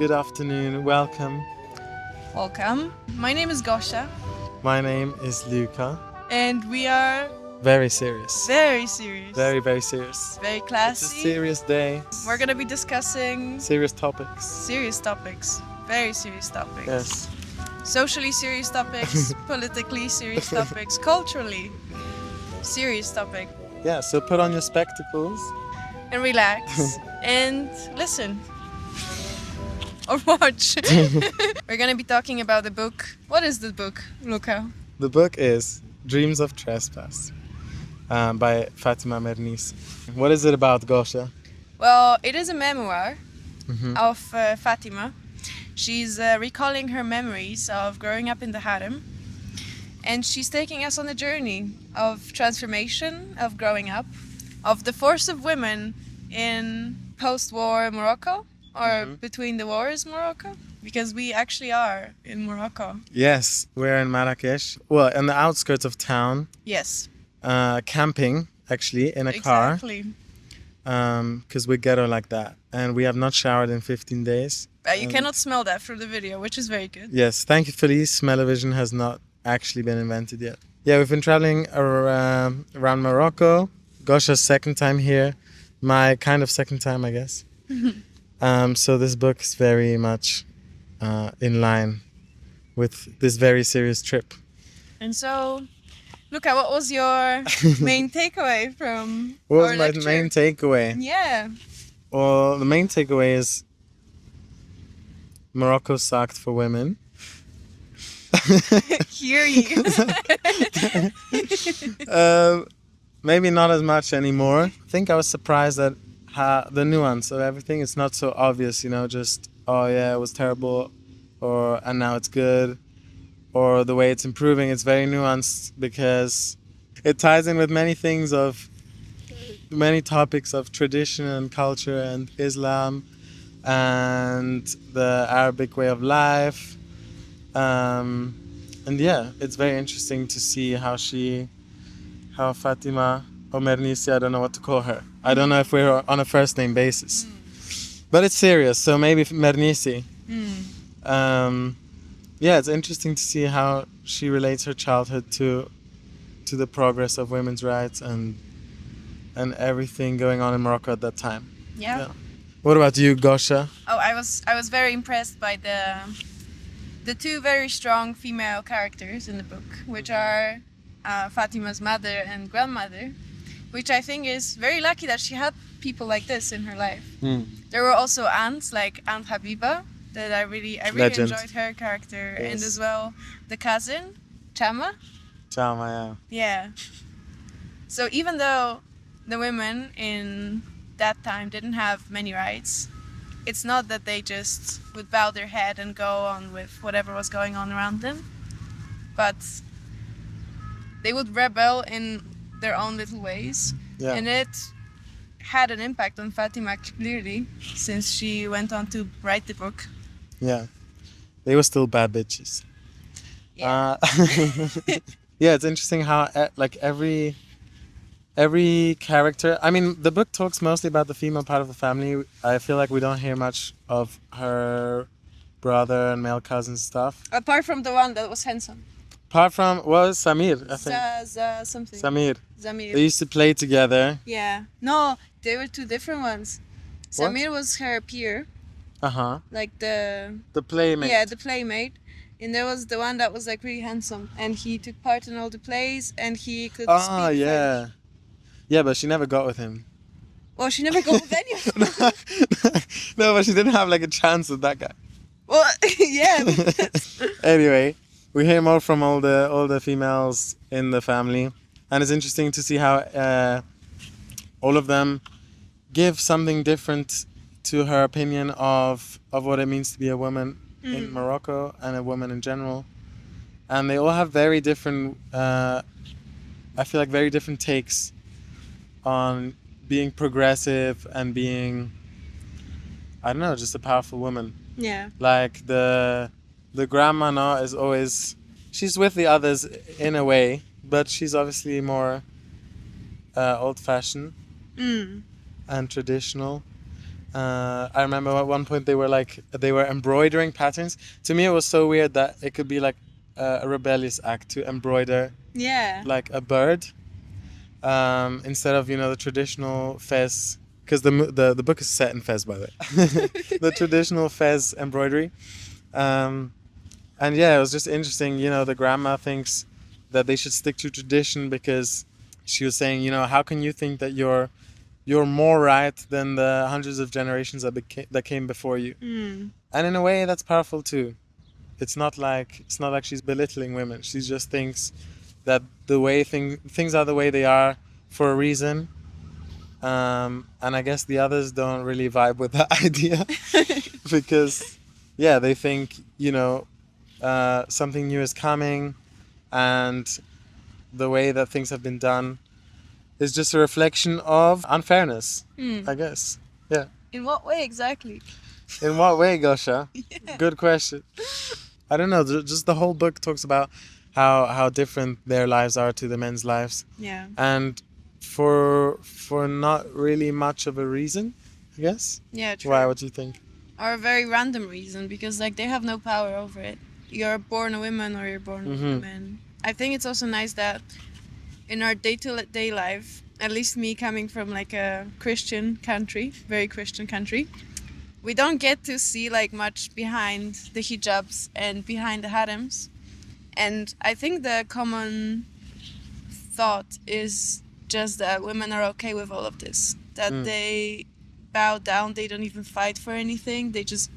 Good afternoon. Welcome. Welcome. My name is Gosha, My name is Luca. and we are Very serious. very serious, Very serious. very It's a classy. serious day. We're gonna be discussing Serious topics. serious topics, very serious topics. Yes. Socially serious topics, politically serious topics, culturally serious topic. Yeah, so put on your spectacles. And relax and listen. Or watch. We're gonna be talking about the book. What is the book, Luca? The book is Dreams of Trespass by Fatima Mernissi. What is it about, Gosha? Well, it is a memoir Mhm. of Fatima. She's recalling her memories of growing up in the harem. And she's taking us on a journey of transformation, of growing up, of the force of women in post-war Morocco, or between the wars Morocco, because we actually are in Morocco. Yes, we're in Marrakesh. Well, in the outskirts of town, Yes, camping, actually, in a car. exactly. Because we ghetto like that. And we have not showered in 15 days. You cannot smell that from the video, which is very good. Yes, thankfully, smell-o-vision has not actually been invented yet. Yeah, we've been traveling around Morocco. Gosha's second time here. My kind of second time, I guess. So this book is very much in line with this very serious trip. And so, Luca, what was your main takeaway from What was our my lecture? main takeaway? Yeah. Well, the main takeaway is Morocco sucked for women. Hear you. Maybe not as much anymore. I think I was surprised at how the nuance of everything. It's not so obvious, just, oh yeah, it was terrible, and now it's good, or the way it's improving. It's very nuanced because it ties in with many topics of tradition and culture and Islam and the Arabic way of life. And yeah, it's very interesting to see how Fatima Mernissi, I don't know what to call her. I don't know if we're on a first name basis. But it's serious, so maybe Mernissi. Yeah, it's interesting to see how she relates her childhood to the progress of women's rights and everything going on in Morocco at that time. Yeah. What about you, Gosha? Oh, I was very impressed by the two very strong female characters in the book, which are Fatima's mother and grandmother, which I think is very lucky that she had people like this in her life. There were also aunts like Aunt Habiba that I really Legend. enjoyed her character, Yes. and as well the cousin Chama. Chama, yeah. Yeah. So even though the women in that time didn't have many rights, it's not that they just would bow their head and go on with whatever was going on around them, but they would rebel in their own little ways. Yeah. And it had an impact on Fatima clearly, since she went on to write the book. Yeah. They were still bad bitches. Yeah. Yeah, it's interesting how every character. I mean, the book talks mostly about the female part of the family. I feel like we don't hear much of her brother and male cousin stuff. Apart from the one that was handsome. Apart from, Samir, I think. Something. Samir. Zamir. They used to play together. Yeah. No, they were two different ones. What? Samir was her peer, Uh-huh. like the Playmate. yeah, the playmate. And there was the one that was like really handsome, and he took part in all the plays, and he could Ah, speak yeah. French. Yeah, but she never got with him. Well, she never got with any of them. No, but she didn't have like a chance with that guy. Well, yeah. Anyway, we hear more from all the females in the family, and it's interesting to see how all of them give something different to her opinion of what it means to be a woman in Morocco and a woman in general, and they all have very different. I feel like very different takes on being progressive and being, I don't know, just a powerful woman. Yeah. Like the grandma now is always, she's with the others in a way, but she's obviously more old-fashioned and traditional. I remember at one point they were embroidering patterns. To me, it was so weird that it could be like a rebellious act to embroider Yeah. like a bird, instead of the traditional fez, because the book is set in Fez, by the way. The traditional Fez embroidery, and yeah, it was just interesting. The grandma thinks that they should stick to tradition because she was saying, how can you think that you're more right than the hundreds of generations that came before you? And in a way, that's powerful too. It's not like she's belittling women. She just thinks that the way things are the way they are for a reason. And I guess the others don't really vibe with that idea because, yeah, they think something new is coming, and the way that things have been done is just a reflection of unfairness, I guess. Yeah. In what way exactly? In what way, Gosha? Yeah. Good question. I don't know. Just the whole book talks about how different their lives are to the men's lives. Yeah. And for not really much of a reason, I guess. Yeah, true. Why? What do you think? Or a very random reason, because like they have no power over it. You're born a woman or you're born a man. I think it's also nice that in our day-to-day life, at least me coming from like a Christian country, very Christian country, we don't get to see like much behind the hijabs and behind the harems. And I think the common thought is just that women are okay with all of this, that they bow down, they don't even fight for anything, they just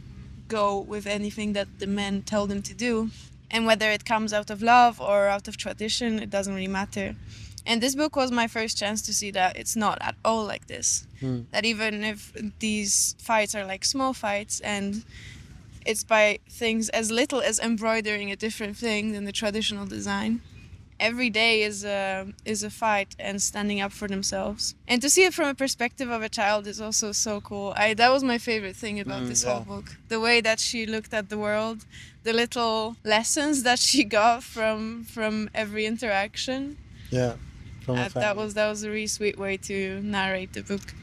go with anything that the men tell them to do. And whether it comes out of love or out of tradition, it doesn't really matter. And this book was my first chance to see that it's not at all like this. That even if these fights are like small fights and it's by things as little as embroidering a different thing than the traditional design, every day is a fight and standing up for themselves. And to see it from a perspective of a child is also so cool. That was my favorite thing about this whole book. The way that she looked at the world, the little lessons that she got from every interaction. Yeah. That was a really sweet way to narrate the book.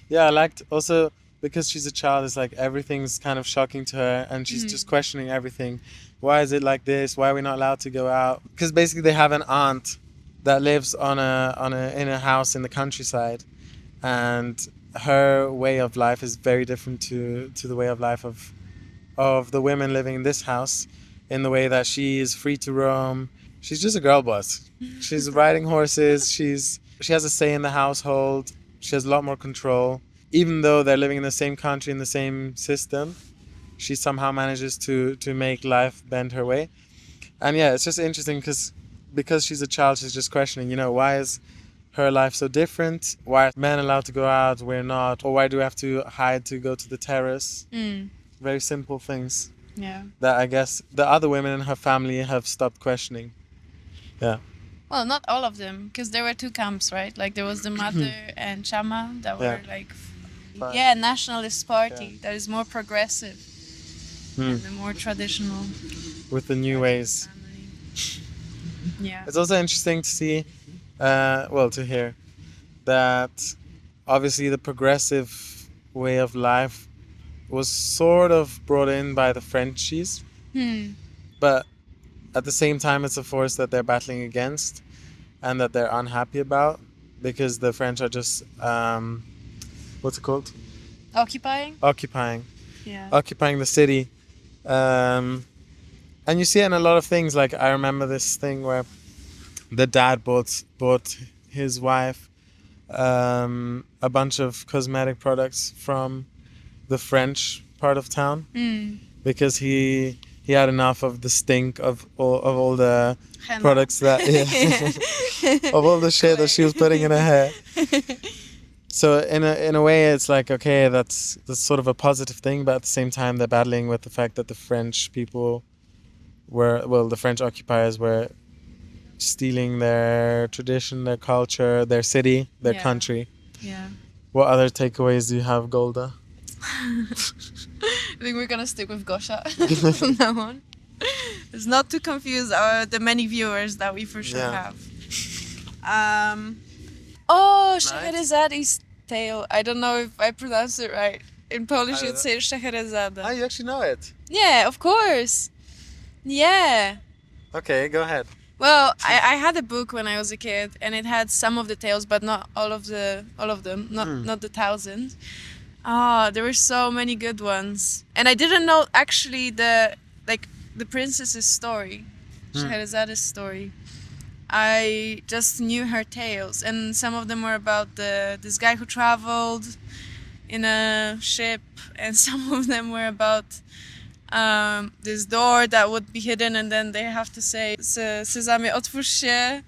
Yeah, I liked also because she's a child, it's like everything's kind of shocking to her and she's just questioning everything. Why is it like this? Why are we not allowed to go out? Because basically they have an aunt that lives in a house in the countryside, and her way of life is very different to the way of life of the women living in this house, in the way that she is free to roam. She's just a girl boss. She's riding horses. She has a say in the household. She has a lot more control. Even though they're living in the same country, in the same system, she somehow manages to make life bend her way. And yeah, it's just interesting because she's a child, she's just questioning, why is her life so different? Why are men allowed to go out, we're not? Or why do we have to hide to go to the terrace? Very simple things. Yeah. That I guess the other women in her family have stopped questioning. Yeah. Well, not all of them, because there were two camps, right? Like there was the mother and Chama that were nationalist party that is more progressive and the more traditional. With the new ways. Yeah. It's also interesting to see, to hear that obviously the progressive way of life was sort of brought in by the Frenchies, but at the same time it's a force that they're battling against and that they're unhappy about, because the French are just what's it called? Occupying the city, and you see it in a lot of things. Like I remember this thing where the dad bought his wife a bunch of cosmetic products from the French part of town, because he had enough of the stink of all the products that of all the shit that she was putting in her hair. So in a way, it's like, okay, that's sort of a positive thing, but at the same time, they're battling with the fact that the French people the French occupiers were stealing their tradition, their culture, their city, their country. Yeah. What other takeaways do you have, Golda? I think we're gonna stick with Gosha from now on. It's not to confuse the many viewers that we for sure have. Scheherazada's tale. I don't know if I pronounced it right. In Polish, I you'd don't say Scheherazade. Oh, you actually know it. Yeah, of course. Yeah. Okay, go ahead. Well, I had a book when I was a kid, and it had some of the tales, but not all of them, not the thousand. Ah, there were so many good ones, and I didn't know actually the princess's story, Scheherazade's story. I just knew her tales, and some of them were about this guy who traveled in a ship, and some of them were about this door that would be hidden, and then they have to say Sezamie otwórz się,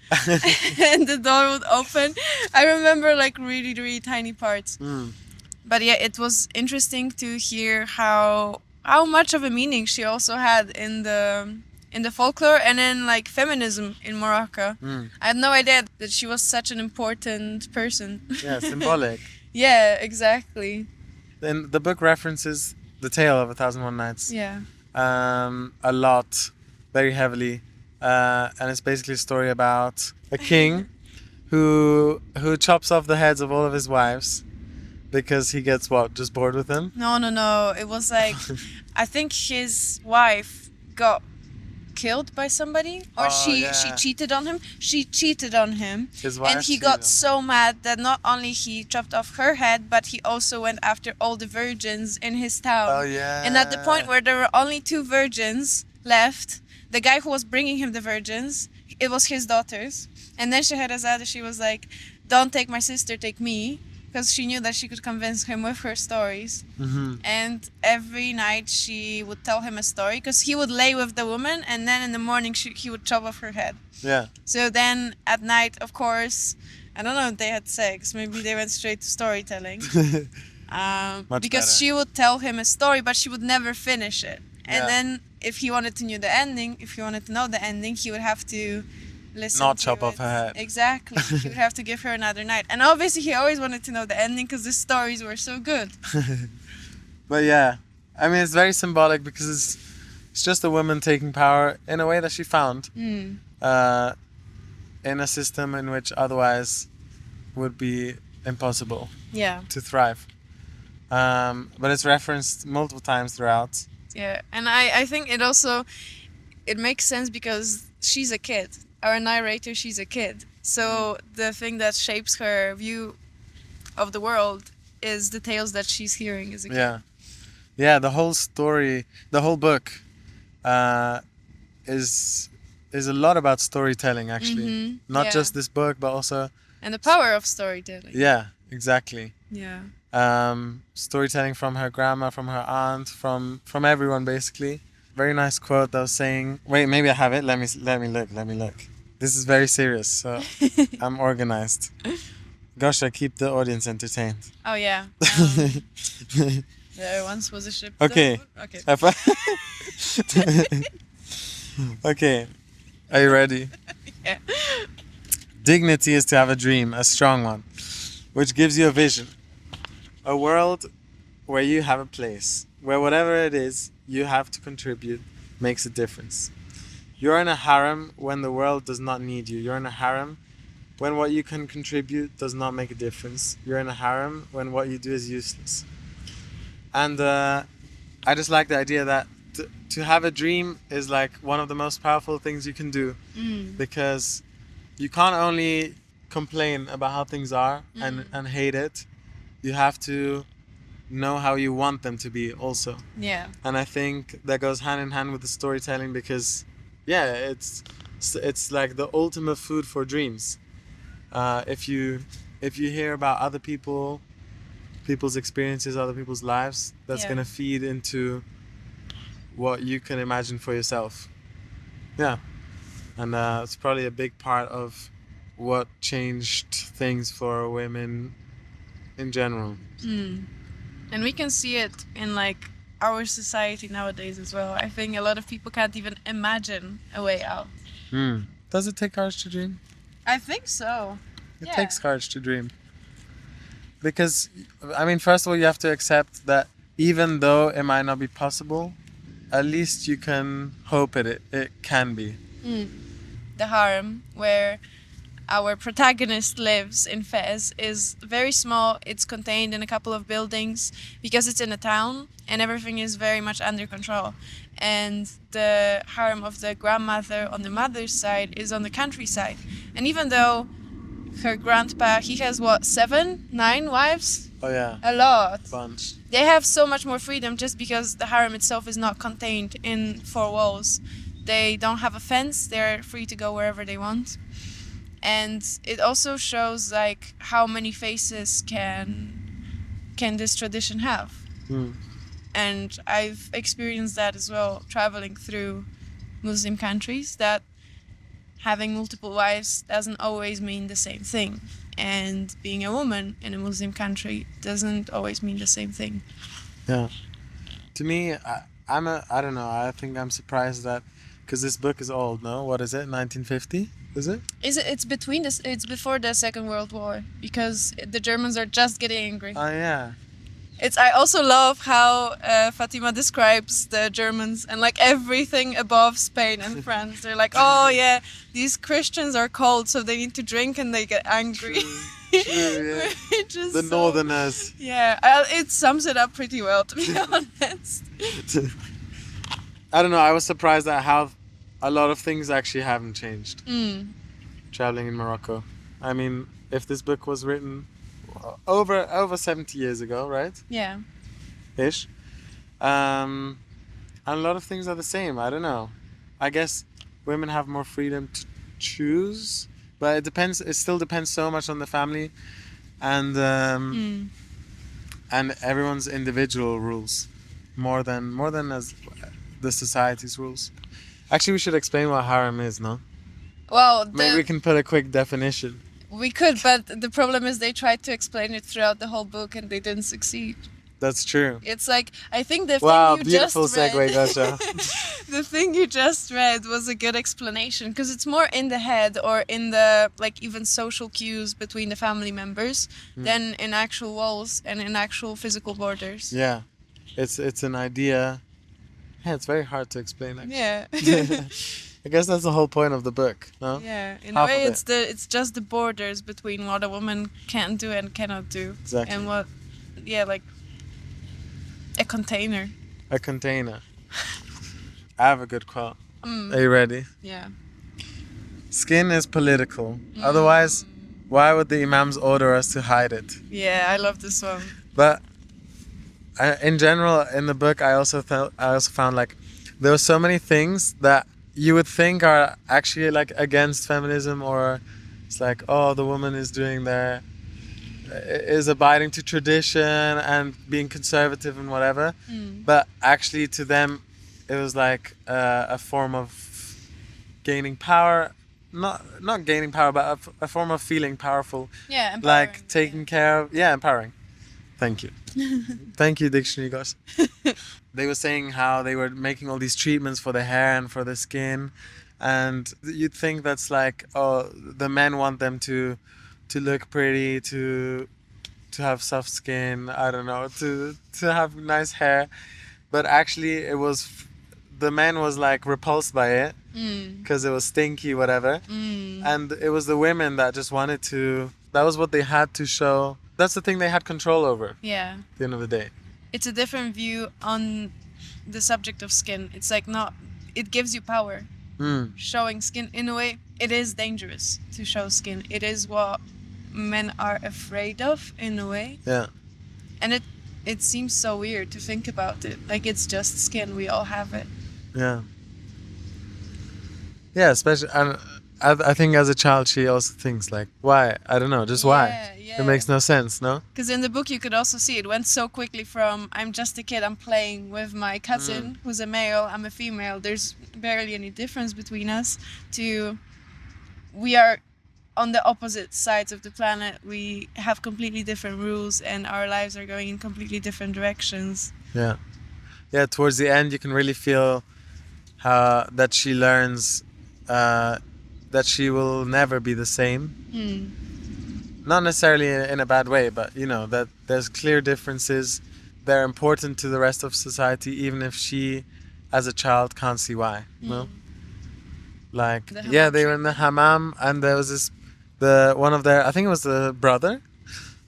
and the door would open. I remember like really, really tiny parts. But yeah, it was interesting to hear how much of a meaning she also had in the folklore and in like feminism in Morocco. I had no idea that she was such an important person. Yeah, symbolic. Yeah, exactly. Then the book references the tale of 1001 Nights Yeah. a lot, very heavily, and it's basically a story about a king who chops off the heads of all of his wives because he gets just bored with them. No. It was like I think his wife got killed by somebody, or she cheated on him. She cheated on him, His wife and he cheated got on so mad that not only he chopped off her head, but he also went after all the virgins in his town. Oh yeah. And at the point where there were only 2 virgins left, the guy who was bringing him the virgins, it was his daughters. And then Scheherazade, she was like, "Don't take my sister, take me," because she knew that she could convince him with her stories. And every night she would tell him a story, because he would lay with the woman, and then in the morning he would chop off her head. Yeah. So then at night, of course, I don't know if they had sex. Maybe they went straight to storytelling. Much Because better. she would tell him a story, but she would never finish it. And Yeah. then if he wanted to know the ending, he would have to listen Not to chop it. off her head. Exactly. He would have to give her another night. And obviously he always wanted to know the ending because the stories were so good. But yeah, I mean, it's very symbolic because it's just a woman taking power in a way that she found in a system in which otherwise would be impossible Yeah. to thrive. But it's referenced multiple times throughout. Yeah. And I think it makes sense because she's a kid. Our narrator, she's a kid. So the thing that shapes her view of the world is the tales that she's hearing as a kid. Yeah. Yeah, the whole story, the whole book is a lot about storytelling, actually. Not Yeah. just this book, but also... And the power of storytelling. Yeah, exactly. Yeah. Storytelling from her grandma, from her aunt, from everyone, basically. Very nice quote that was saying... Wait, maybe I have it. Let me look. This is very serious, so I'm organized. Gosha, keep the audience entertained. Oh, yeah. There once was a ship. Okay. Okay. Okay. Are you ready? Yeah. Dignity is to have a dream, a strong one, which gives you a vision. A world where you have a place, where whatever it is you have to contribute makes a difference. You're in a harem when the world does not need you. You're in a harem when what you can contribute does not make a difference. You're in a harem when what you do is useless. And I just like the idea that to have a dream is like one of the most powerful things you can do, because you can't only complain about how things are and hate it. You have to know how you want them to be also. Yeah. And I think that goes hand in hand with the storytelling, because yeah, it's like the ultimate food for dreams. If you hear about other people's experiences, other people's lives, that's Yeah. gonna feed into what you can imagine for yourself. Yeah. And it's probably a big part of what changed things for women in general. And we can see it in like our society nowadays as well. I think a lot of people can't even imagine a way out. Does it take courage to dream? I think so. It takes courage to dream. Because, I mean, first of all, you have to accept that even though it might not be possible, at least you can hope it can be. The harem, where our protagonist lives in Fez is very small. It's contained in a couple of buildings because it's in a town and everything is very much under control. And the harem of the grandmother on the mother's side is on the countryside. And even though her grandpa, he has what, 7, 9 wives? Oh yeah, A lot. bunch. They have so much more freedom just because the harem itself is not contained in 4 walls. They don't have a fence. They're free to go wherever they want. And it also shows like how many faces can this tradition have. And I've experienced that as well traveling through Muslim countries, that having multiple wives doesn't always mean the same thing, and being a woman in a Muslim country doesn't always mean the same thing. Yeah. To me, I don't know. I think I'm surprised that, because this book is old. No, what is it? 1950? Is it? It's between this. It's before the Second World War because the Germans are just getting angry. Oh yeah. I also love how Fatima describes the Germans and like everything above Spain and France. They're like, oh yeah, these Christians are cold, so they need to drink and they get angry. True, yeah. The Northerners. Yeah, it sums it up pretty well, to be honest. I don't know. I was surprised at how a lot of things actually haven't changed. Traveling in Morocco. I mean, if this book was written over 70 years ago, right? Yeah. Ish. And a lot of things are the same. I don't know. I guess women have more freedom to choose, but it depends. It still depends so much on the family, and everyone's individual rules, more than as the society's rules. Actually, we should explain what harem is, no? Well, maybe we can put a quick definition. We could, but the problem is they tried to explain it throughout the whole book and they didn't succeed. That's true. It's like, I think the wow, thing you beautiful just read, segue, Dasha. the thing you just read was a good explanation because it's more in the head or in the like even social cues between the family members than in actual walls and in actual physical borders. Yeah, it's an idea. Yeah, it's very hard to explain actually. Yeah. I guess that's the whole point of the book, no? Yeah, in Half a way of it's just the borders between what a woman can do and cannot do. Exactly. And what, yeah, like a container. A container. I have a good quote. Are you ready? Yeah. Skin is political. Otherwise, why would the imams order us to hide it? Yeah, I love this one. But in general, in the book, I also found like there were so many things that you would think are actually like against feminism, or it's like, oh, the woman is abiding to tradition and being conservative and whatever. But actually to them it was like a form of gaining power, not gaining power, but a form of feeling powerful. Yeah, empowering. Like taking care of, empowering. Thank you. Thank you, dictionary guys. They were saying how they were making all these treatments for the hair and for the skin, and you'd think that's like, oh, the men want them to look pretty, to have soft skin, I don't know, to have nice hair, but actually the man was like repulsed by it because it was stinky, whatever, and it was the women that just wanted to. That was what they had to show. That's the thing they had control over. Yeah. At the end of the day. It's a different view on the subject of skin. It's like it gives you power. Showing skin, in a way, it is dangerous to show skin. It is what men are afraid of, in a way. Yeah. And it seems so weird to think about it. Like, it's just skin. We all have it. Yeah. Yeah, especially, and I think as a child she also thinks like, why? I don't know, just why? Yeah. It makes no sense, no? Because in the book you could also see it went so quickly from I'm just a kid, I'm playing with my cousin who's a male, I'm a female, there's barely any difference between us, to we are on the opposite sides of the planet, we have completely different rules and our lives are going in completely different directions. Yeah. Yeah, towards the end you can really feel that she learns that she will never be the same. Not necessarily in a bad way, but you know, that there's clear differences. They're important to the rest of society, even if she, as a child, can't see why. No? Like, they were in the hammam, and there was this the one of their, I think it was the brother.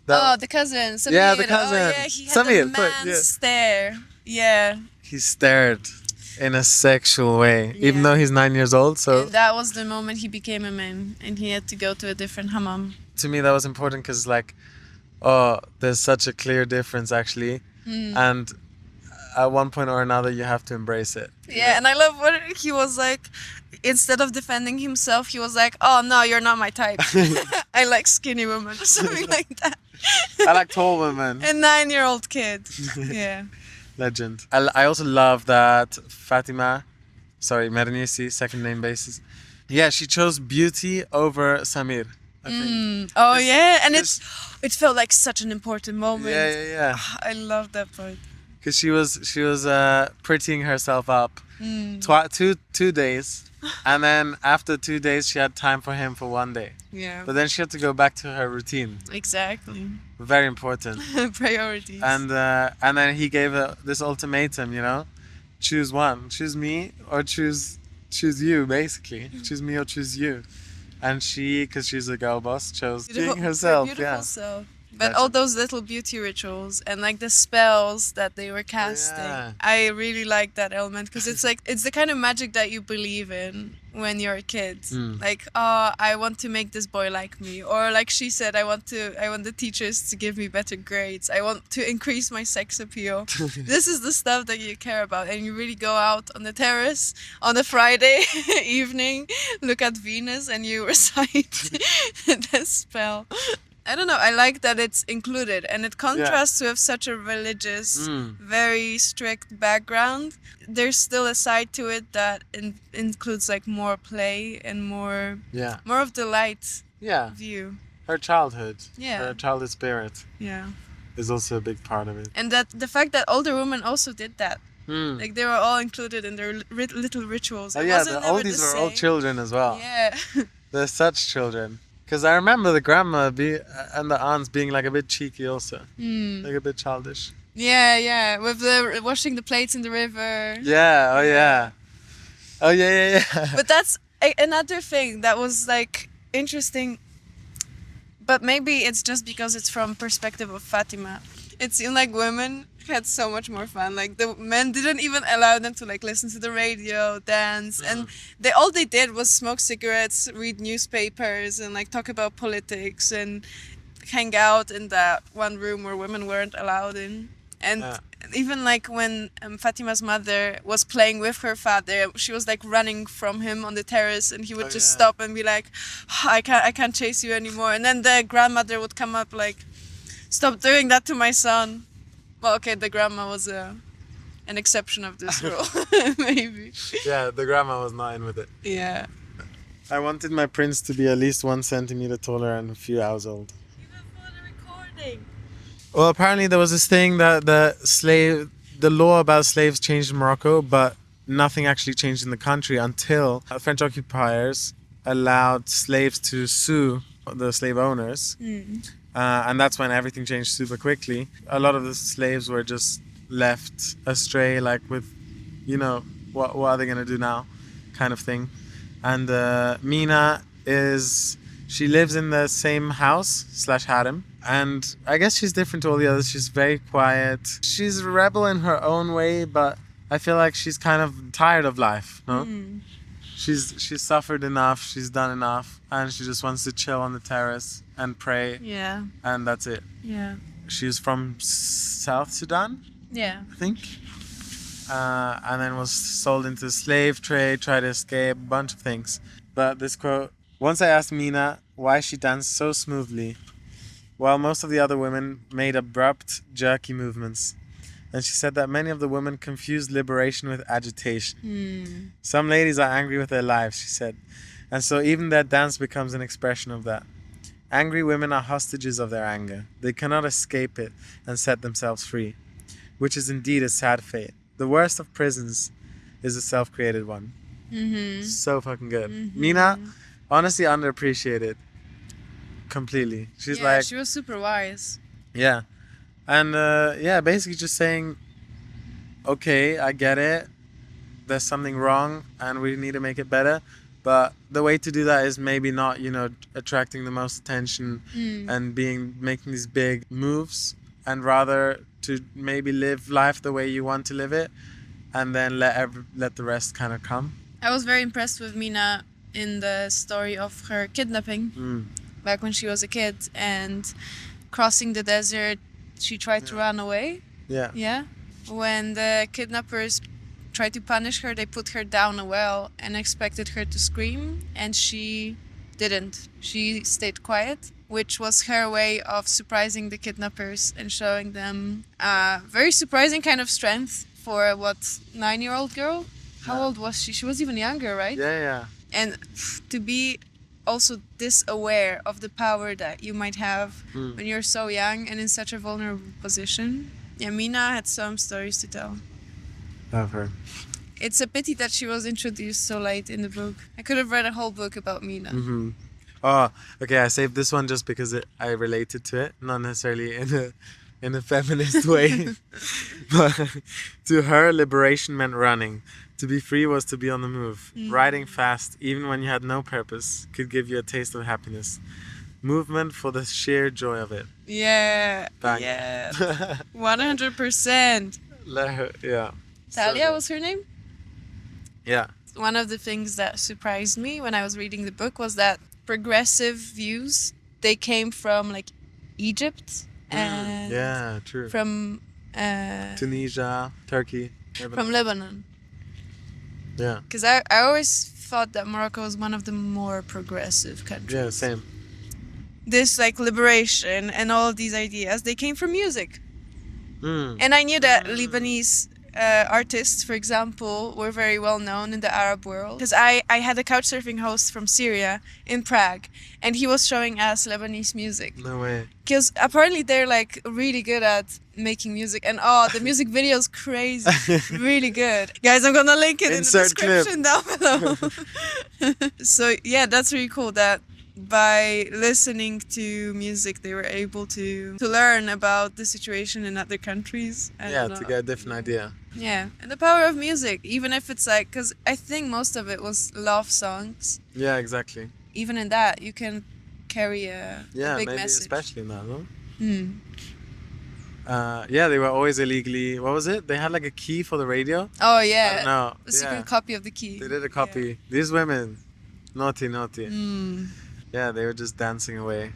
Oh, the cousin, Samir. Yeah, the cousin. Oh, yeah, he had Samir, the man yeah. stare. Yeah. He stared in a sexual way, even Yeah. though he's 9 years old. So And that was the moment he became a man, and he had to go to a different hammam. to me, that was important because, like, oh, there's such a clear difference actually, and at one point or another, you have to embrace it. Yeah, and I love what he was like. Instead of defending himself, he was like, "Oh no, you're not my type. I like skinny women," or something like that. I like tall women. A 9-year-old kid. Yeah. Legend. I also love that Fatima, Mernissi, second name basis. Yeah, she chose beauty over Samir, I think. Oh yeah, and it felt like such an important moment. Yeah. I love that part. Because she was prettying herself up two days, and then after 2 days she had time for him for 1 day. Yeah. But then she had to go back to her routine. Exactly. Very important. Priorities. And then he gave her this ultimatum, you know, choose one, choose me or choose you, basically. Choose me or choose you. And she, because she's a girl boss, chose being herself. Beautiful self. But all those little beauty rituals and like the spells that they were casting, I really like that element because it's like it's the kind of magic that you believe in when you're a kid. Like, oh, I want to make this boy like me, or like she said, I want the teachers to give me better grades. I want to increase my sex appeal. This is the stuff that you care about, and you really go out on the terrace on a Friday evening, look at Venus, and you recite the spell. I don't know, I like that it's included, and it contrasts with such a religious, very strict background. There's still a side to it that includes like more play and more of the light view. Her childhood, Yeah. her childhood spirit is also a big part of it. And that the fact that older women also did that. Like they were all included in their little rituals. Oh yeah, the oldies were all children as well. Yeah. They're such children. Because I remember the grandma and the aunts being like a bit cheeky also. Like a bit childish. Yeah, with the washing the plates in the river. Yeah, oh yeah. Oh yeah. But that's another thing that was like interesting. But maybe it's just because it's from perspective of Fatima. It seemed like women had so much more fun. Like the men didn't even allow them to like listen to the radio, dance, and all they did was smoke cigarettes, read newspapers, and like talk about politics and hang out in that one room where women weren't allowed in. And even like when Fatima's mother was playing with her father, she was like running from him on the terrace, and he would just stop and be like, I can't chase you anymore. And then the grandmother would come up like, stop doing that to my son. Well, okay, the grandma was an exception of this rule, maybe. Yeah, the grandma was not in with it. Yeah. I wanted my prince to be at least 1 centimeter taller and a few hours old. Even for the recording. Well, apparently there was this thing that the law about slaves changed in Morocco, but nothing actually changed in the country until French occupiers allowed slaves to sue the slave owners. And that's when everything changed super quickly. A lot of the slaves were just left astray, like with, you know, what are they going to do now kind of thing. And Mina she lives in the same house / harem. And I guess she's different to all the others. She's very quiet. She's a rebel in her own way, but I feel like she's kind of tired of life, no? She's suffered enough, she's done enough, and she just wants to chill on the terrace and pray. Yeah. And that's it. Yeah. She's from South Sudan, I think. And then was sold into the slave trade, tried to escape, a bunch of things. But this quote, once I asked Mina why she danced so smoothly, while most of the other women made abrupt, jerky movements. And she said that many of the women confused liberation with agitation. Some ladies are angry with their lives, she said. And so even their dance becomes an expression of that. Angry women are hostages of their anger. They cannot escape it and set themselves free, which is indeed a sad fate. The worst of prisons is a self-created one. So fucking good. Mina, honestly underappreciated. Completely. She's she was super wise. Yeah. And basically just saying, okay, I get it. There's something wrong and we need to make it better. But the way to do that is maybe not, attracting the most attention and making these big moves, and rather to maybe live life the way you want to live it, and then let the rest kind of come. I was very impressed with Mina in the story of her kidnapping back when she was a kid, and crossing the desert, she tried to run away. Yeah. Yeah. When the kidnappers tried to punish her, they put her down a well and expected her to scream, and she didn't. She stayed quiet, which was her way of surprising the kidnappers and showing them a very surprising kind of strength for a 9-year-old girl. How old was she? She was even younger, right? Yeah. And to be also this aware of the power that you might have when you're so young and in such a vulnerable position. Yeah, Mina had some stories to tell. Love her. It's a pity that she was introduced so late in the book. I could have read a whole book about Mina. Mm-hmm. Oh, okay. I saved this one just because I related to it, not necessarily in a feminist way. But to her, liberation meant running. To be free was to be on the move. Riding fast, even when you had no purpose, could give you a taste of happiness. Movement for the sheer joy of it. Yeah. Bang. Yeah. 100%. Let her, yeah. Talia was her name? Yeah. One of the things that surprised me when I was reading the book was that progressive views, they came from like Egypt and yeah, true. from Tunisia, Turkey, from Lebanon. Yeah. Because I always thought that Morocco was one of the more progressive countries. Yeah, same. This like liberation and all of these ideas, they came from music. And I knew that Lebanese artists, for example, were very well known in the Arab world. Because I had a couchsurfing host from Syria in Prague, and he was showing us Lebanese music. No way. Because apparently they're like really good at making music, and the music video is crazy, really good. Guys, I'm gonna link it Insert in the description down below. So yeah, that's really cool that by listening to music they were able to learn about the situation in other countries. And, to get a different idea. Yeah, and the power of music, even if it's like, because I think most of it was love songs. Yeah, exactly. Even in that, you can carry a big maybe message. especially in that, no? Yeah, they were always illegally. What was it? They had like a key for the radio. Oh yeah. I don't know. A secret copy of the key. They did a copy. Yeah. These women, naughty. Yeah, they were just dancing away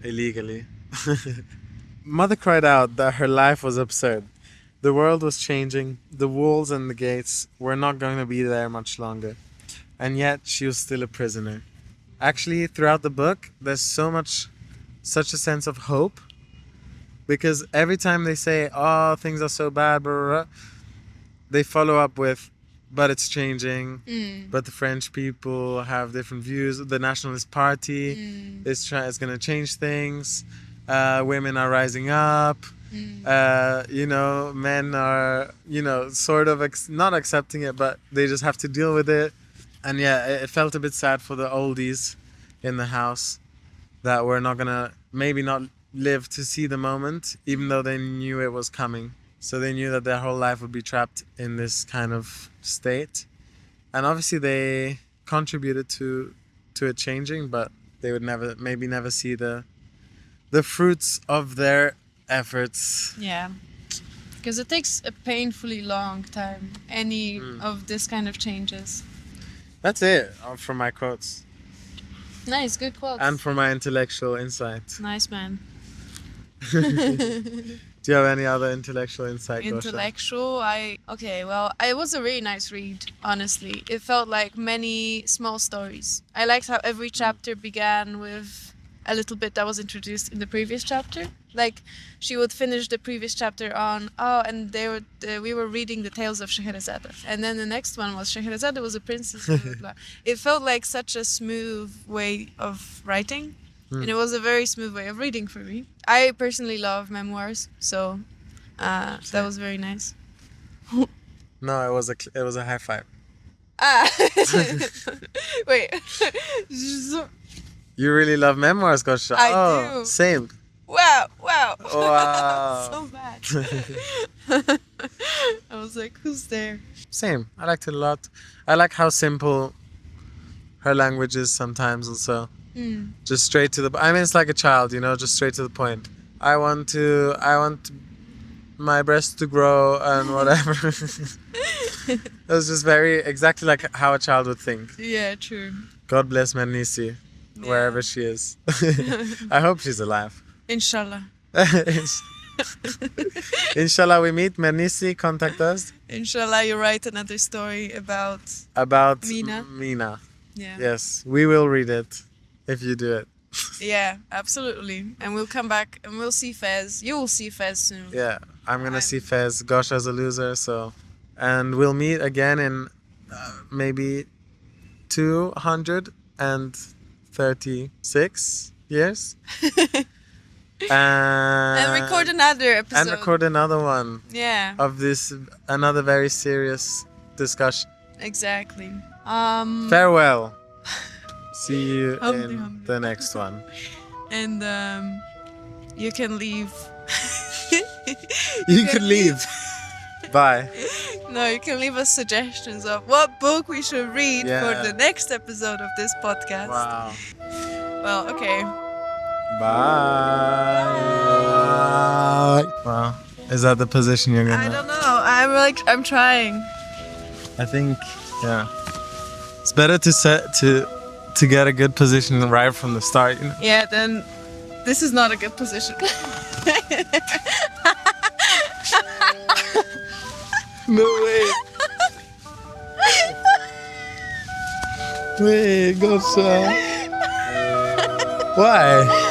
illegally. Mother cried out that her life was absurd. The world was changing. The walls and the gates were not going to be there much longer. And yet she was still a prisoner. Actually, throughout the book, there's such a sense of hope. Because every time they say, oh, things are so bad, blah, blah, blah, they follow up with, but it's changing. But the French people have different views. The Nationalist Party is going to change things. Women are rising up. Men are, sort of not accepting it, but they just have to deal with it. And yeah, it felt a bit sad for the oldies in the house that were not going to maybe not live to see the moment, even though they knew it was coming. So they knew that their whole life would be trapped in this kind of state. And obviously they contributed to it changing, but they would never see the fruits of their efforts. Yeah. Because it takes a painfully long time, any of this kind of changes. That's it from my quotes. Nice, good quotes. And for my intellectual insight. Nice, man. Do you have any other intellectual insight, Intellectual? It was a really nice read, honestly. It felt like many small stories. I liked how every chapter began with a little bit that was introduced in the previous chapter. Like, she would finish the previous chapter on, we were reading the tales of Scheherazade. And then the next one was Scheherazade was a princess. Blah, blah, blah. It felt like such a smooth way of writing. And it was a very smooth way of reading for me. I personally love memoirs, so that was very nice. No, it was a high five. Wait. You really love memoirs, Gosha? I do. Same. Wow. Wow. So bad. I was like, who's there? Same. I liked it a lot. I like how simple her languages sometimes also. Mm. Just straight to the. I mean, it's like a child, just straight to the point. I want my breast to grow and whatever. It was just very exactly like how a child would think. Yeah, true. God bless Mernissi, wherever she is. I hope she's alive. Inshallah. Inshallah, we meet Mernissi. Contact us. Inshallah, you write another story about Mina. Mina. Yeah. Yes, we will read it if you do it. Yeah, absolutely. And we'll come back and we'll see Fez. You will see Fez soon. Yeah, I'm gonna see Fez. Gosha's a loser, so. And we'll meet again in maybe 236 years. And record another episode. And record another one. Yeah. Of this, another very serious discussion. Exactly. Farewell. See you Humbly, in humbly. the next one. And you can leave. You can leave. Bye. No, you can leave us suggestions of what book we should read for Yeah. the next episode of this podcast. Wow. Well, okay. Bye. Wow. Is that the position you're gonna? I don't know. I'm trying. I think, yeah. It's better to get a good position right from the start. Yeah, then this is not a good position. No way. Wait, Gosha. Why?